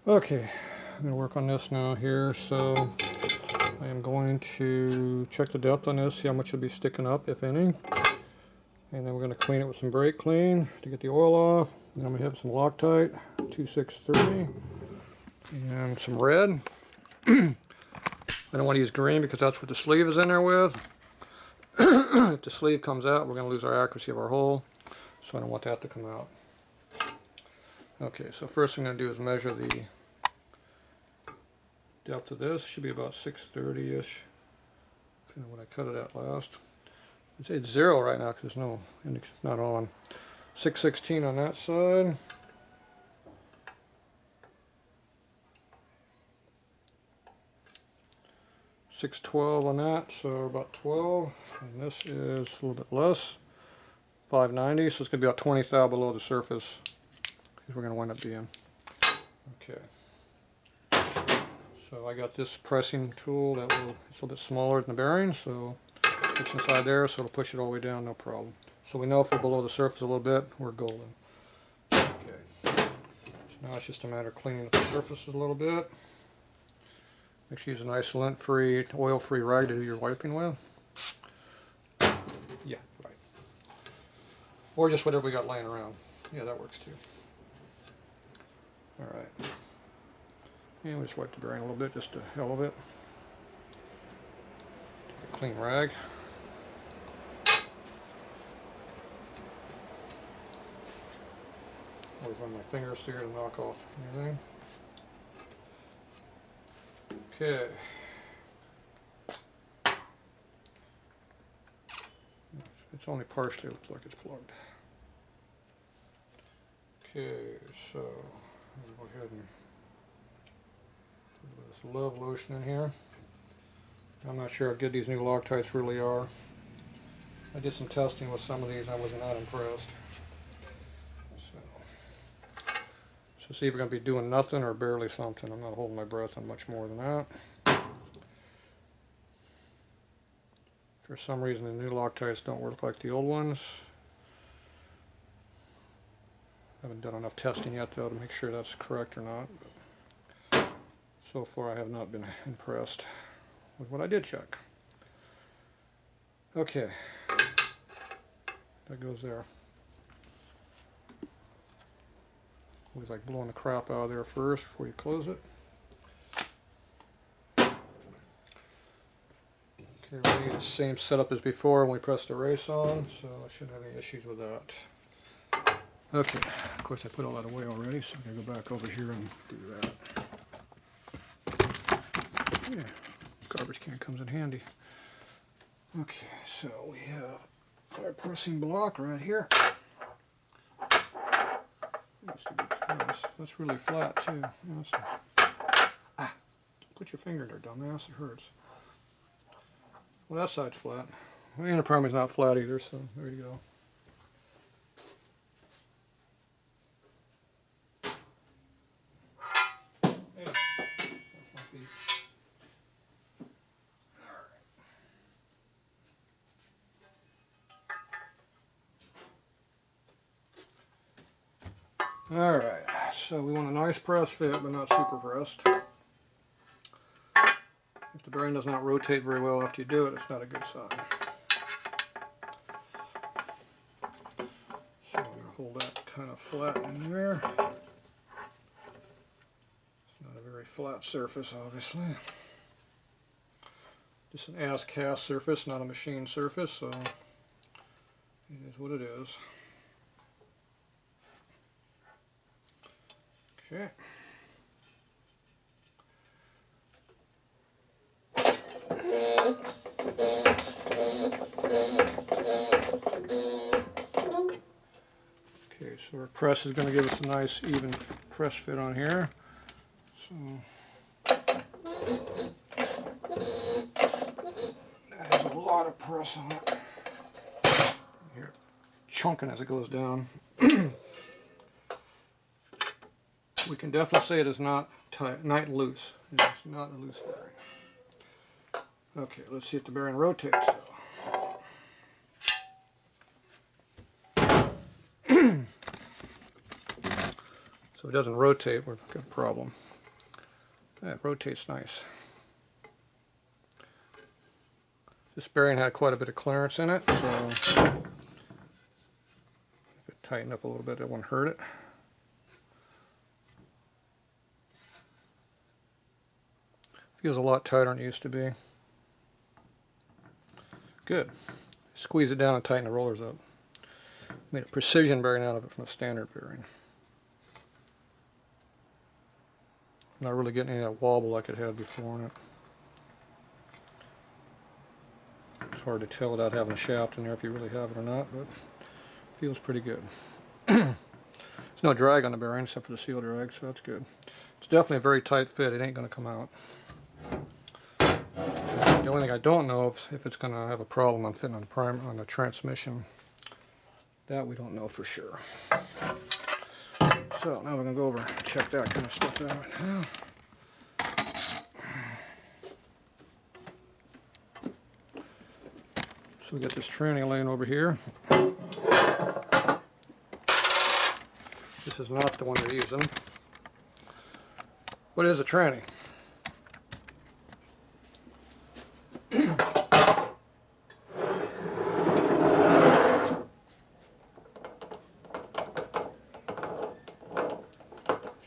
Okay, I'm going to work on this now here. So I am going to check the depth on this, see how much it'll be sticking up, if any. And then we're going to clean it with some brake clean to get the oil off. And then we have some Loctite 2630 and some red. I don't want to use green because that's what the sleeve is in there with. If the sleeve comes out, we're going to lose our accuracy of our hole. So I don't want that to come out. Okay, so first thing I'm going to do is measure the depth of this. It should be about 630-ish. Kind of what I cut it at last. I'd say it's 0 right now because there's no index, not on. 616 on that side. $612 on that, so about 12, and this is a little bit less, $590, so it's going to be about 20 thou below the surface, because we're going to wind up being. Okay, so I got this pressing tool that will, it's a little bit smaller than the bearing, so it's inside there, so it'll push it all the way down, no problem. So we know if we're below the surface a little bit, we're golden. Okay, so now it's just a matter of cleaning up the surface a little bit. Make sure you use a nice lint-free, oil-free rag to do your wiping with. Yeah, right. Or just whatever we got laying around. Yeah, that works too. Alright. And we'll just wipe the bearing a little bit, just to hell of it. Take a clean rag. Always run my fingers through to knock off anything. Okay. It's only partially looks like it's plugged. Okay, so I'll go ahead and put this Love lotion in here. I'm not sure how good these new Loctites really are. I did some testing with some of these and I was not impressed. So see if we're going to be doing nothing or barely something. I'm not holding my breath on much more than that. For some reason the new Loctites don't work like the old ones. I haven't done enough testing yet though to make sure that's correct or not. But so far I have not been impressed with what I did check. Okay, that goes there. Always like blowing the crap out of there first before you close it. Okay, we need the same setup as before when we press the race on, so I shouldn't have any issues with that. Okay, of course I put all that away already, so I'm going to go back over here and do that. Yeah, garbage can comes in handy. Okay, so we have our pressing block right here. That's really flat too. Ah, put your finger in there, dumbass. It hurts. Well, that side's flat. The inner primary's not flat either, so there you go. Hey, that's my feet. Alright, so we want a nice press fit, but not super pressed. If the bearing does not rotate very well after you do it, it's not a good sign. So I'm going to hold that kind of flat in there. It's not a very flat surface, obviously. Just an as-cast surface, not a machine surface, so it is what it is. Okay. Okay, so our press is going to give us a nice even press fit on here. So that has a lot of press on it. Here, chunking as it goes down. We can definitely say it is not tight, not loose. It is not a loose bearing. Okay, let's see if the bearing rotates though. So if it doesn't rotate, we've got a problem. That rotates nice. This bearing had quite a bit of clearance in it, so if it tightened up a little bit, it wouldn't hurt it. Feels a lot tighter than it used to be. Good. Squeeze it down and tighten the rollers up. Made a precision bearing out of it from a standard bearing. Not really getting any of that wobble like it had before in it. It's hard to tell without having a shaft in there if you really have it or not, but it feels pretty good. There's no drag on the bearing except for the seal drag, so that's good. It's definitely a very tight fit. It ain't going to come out. The only thing I don't know if it's going to have a problem on fitting on the transmission. That we don't know for sure. So now we're going to go over and check that kind of stuff out right now. So we got this tranny laying over here. This is not the one they're using. What is a tranny?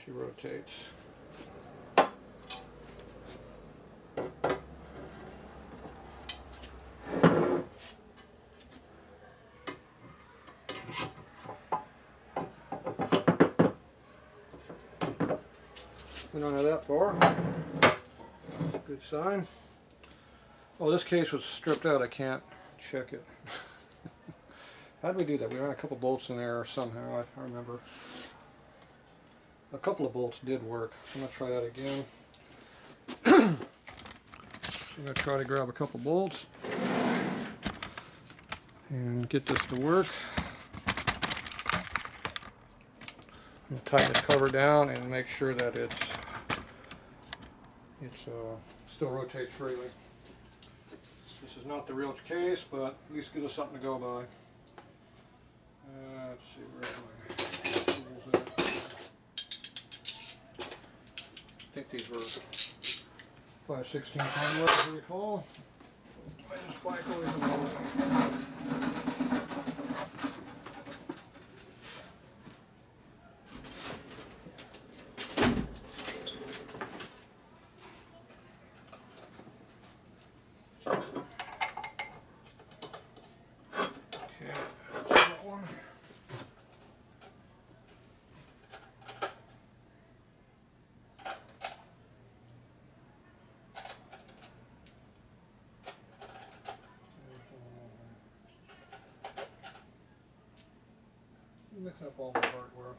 She rotates. We don't have that far. Good sign. Oh, this case was stripped out. I can't check it. How did we do that? We ran a couple bolts in there somehow. I remember. A couple of bolts did work. So I'm going to try that again. So I'm going to try to grab a couple bolts and get this to work. And tighten this cover down and make sure that it still rotates freely. This is not the real case, but at least gives us something to go by. Let's see, where's my tools at? I think these were 5/16 time left, as I recall. I just spike always in the way. Mixing up all my hardware.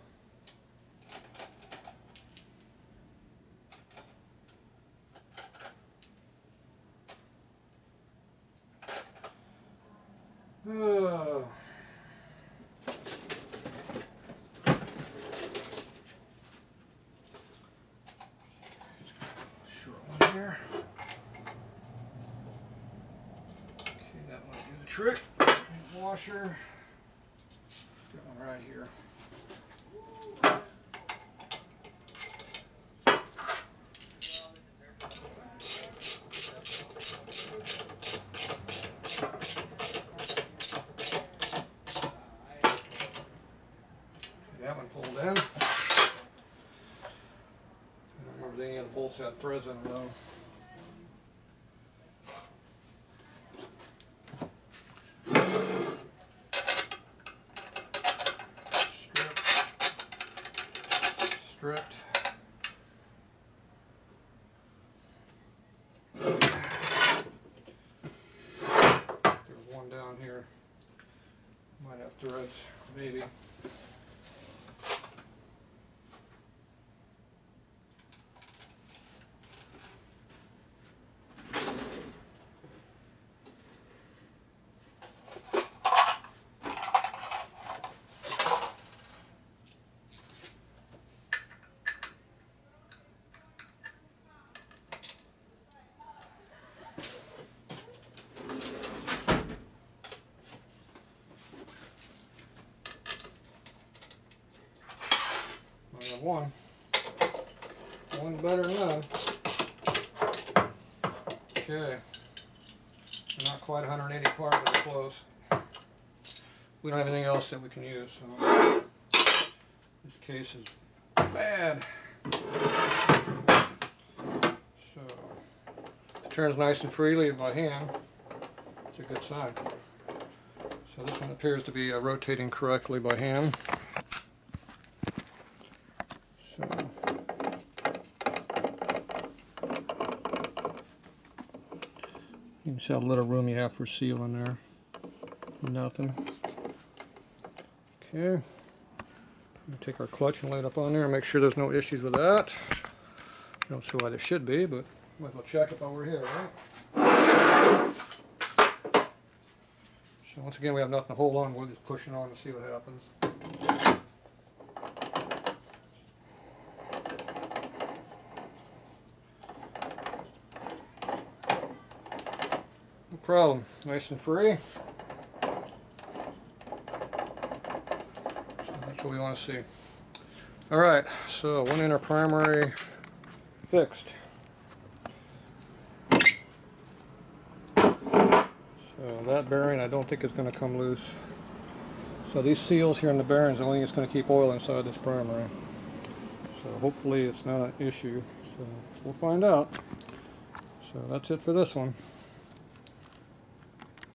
Short one here. Okay, that might do the trick. Washer. Got one right here. That one pulled in. I don't remember if any of the bolts had threads in them though. Stripped. There's one down here. Might have threads, maybe. One better than none. Okay. Not quite 180 apart, but it's close. We don't have anything else that we can use, so this case is bad. So, if it turns nice and freely by hand, it's a good sign. So this one appears to be rotating correctly by hand. So, you can see how little room you have for seal in there. Nothing. Okay. We'll take our clutch and lay it up on there and make sure there's no issues with that. I don't see why there should be, but might as well check it while we're here, right? So once again, we have nothing to hold on. We'll just push it on and see what happens. No problem. Nice and free. So that's what we want to see. Alright, so one inner primary fixed. So that bearing I don't think is going to come loose. So these seals here in the bearings, the only thing that's going to keep oil inside this primary. So hopefully it's not an issue. So we'll find out. So that's it for this one.